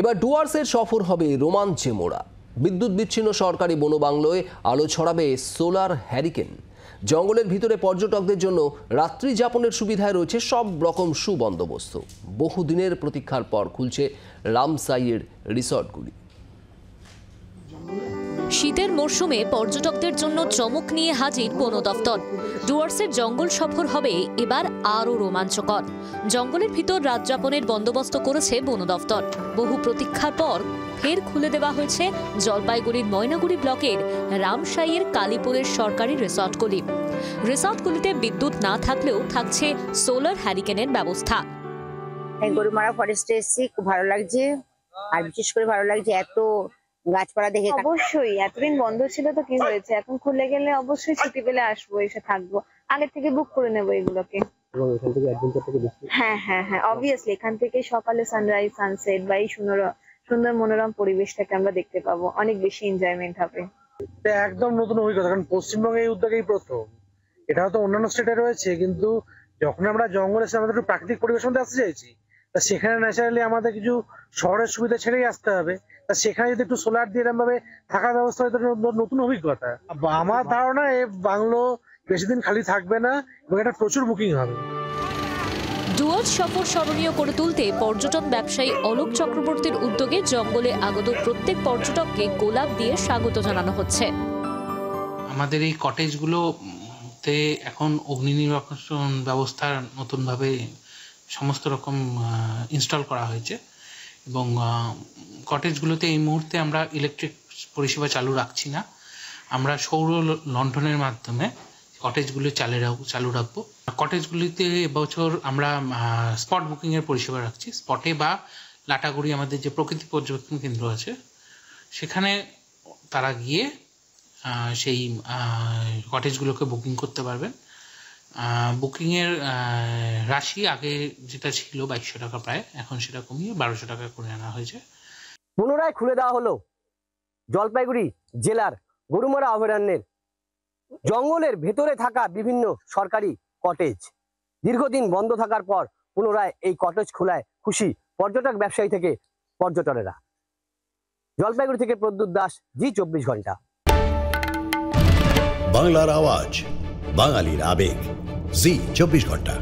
এবার ডুয়ার্সের সফর হবে রোমাঞ্চে মোড়া। বিদ্যুৎ বিচ্ছিন্ন সরকারি বনবাংলোয় আলো ছড়াবে সোলার হ্যারিকেন। জঙ্গলের ভিতরে পর্যটকদের জন্য রাত্রি যাপনের সুবিধায় রয়েছে সব রকম সুবন্দোবস্ত। বহুদিনের প্রতীক্ষার পর খুলছে রামসাইয়ের রিসর্টগুলি। শীতের মরশুমে পর্যটকদের জন্য চমক নিয়ে হাজির বন দফতর। ডুয়ার্সের জঙ্গল সফর হবে এবার আরও রোমাঞ্চকর। জঙ্গলের ভিতর রাত যাপনের বন্দোবস্ত করেছে বন দফতর। বহু প্রতীক্ষার পর ফের খুলে দেওয়া হয়েছে জলপাইগুড়ির ময়নাগুড়ি ব্লকের রামসাইয়ের কালীপুরের সরকারি রিসর্টগুলি। রিসর্টগুলিতে বিদ্যুৎ না থাকলেও থাকছে সোলার হ্যারিকেনের ব্যবস্থা। গরুমারা ফরেস্টে এসেছি, খুব ভালো লাগছে। আর বিশেষ করে ভালো লাগছে এত গাছপালা দেখে। অবশ্যই এতদিন বন্ধ ছিল তো কি হয়েছে, এখন খুলে গেলে অবশ্যই ছুটি পেলে আসবো, এসে থাকবো। আগে থেকে বুক করে নেবো এগুলোকে। হ্যাঁ হ্যাঁ হ্যাঁ, অবভিয়াসলি এখান থেকে সকালে সানরাইজ সানসেট বা এই সুন্দর মনোরম পরিবেশটাকে আমরা দেখতে পাবো, অনেক বেশি এনজয়মেন্ট হবে। একদম নতুন অভিজ্ঞতা, কারণ পশ্চিমবঙ্গে এই উদ্যোগেই প্রথম। এটা হয়তো অন্যান্য স্টেটে রয়েছে, কিন্তু যখন আমরা জঙ্গলে এসে আমাদের একটু প্রাকৃতিক পরিবেশের মধ্যে আসতে চাইছি, তা সেখানে ন্যাচারালি আমাদের কিছু শহরের সুবিধা ছেড়েই আসতে হবে। তা সেখানে যদি একটু সোলার দিয়ে এরকম ভাবে থাকার ব্যবস্থা হয়, নতুন অভিজ্ঞতা। আমার ধারণা এই বাংলো বেশি দিন খালি থাকবে না এবং এটা প্রচুর বুকিং হবে। ডুয়ার্স সফর স্মরণীয় করে তুলতে পর্যটন ব্যবসায়ী অলোক চক্রবর্তীর উদ্যোগে জঙ্গলে আগত প্রত্যেক পর্যটককে গোলাপ দিয়ে স্বাগত জানানো হচ্ছে। আমাদের এই কটেজগুলোতে এখন অগ্নি নির্বাপন ব্যবস্থা নতুনভাবে সমস্ত রকম ইনস্টল করা হয়েছে এবং কটেজগুলোতে এই মুহূর্তে আমরা ইলেকট্রিক পরিষেবা চালু রাখছি না। আমরা সৌর লণ্ঠনের মাধ্যমে কটেজগুলো চালু রাখবো। কটেজগুলিতে এবছর আমরা স্পট বুকিংয়ের পরিষেবা রাখছি। স্পটে বা লাটাগুড়ি আমাদের যে প্রকৃতি পর্যবেক্ষণ কেন্দ্র আছে, সেখানে তারা গিয়ে সেই কটেজগুলোকে বুকিং করতে পারবেন। বুকিংয়ের রাশি আগে যেটা ছিল 2200 টাকা প্রায়, এখন সেটা কমিয়ে 1200 টাকা করে আনা হয়েছে। পুনরায় খুলে দেওয়া হলো জলপাইগুড়ি জেলার গরুমারা অভয়ারণ্যের জঙ্গলের ভেতরে থাকা বিভিন্ন সরকারি কটেজ। দীর্ঘদিন বন্ধ থাকার পর পুনরায় এই কটেজ খোলায় খুশি পর্যটক ব্যবসায়ী থেকে পর্যটকেরা। জলপাইগুড়ি থেকে প্রদ্যুৎ দাস, জি 24 ঘন্টা। বাংলার আওয়াজ, বাঙালির আবেগ, জি 24 ঘন্টা।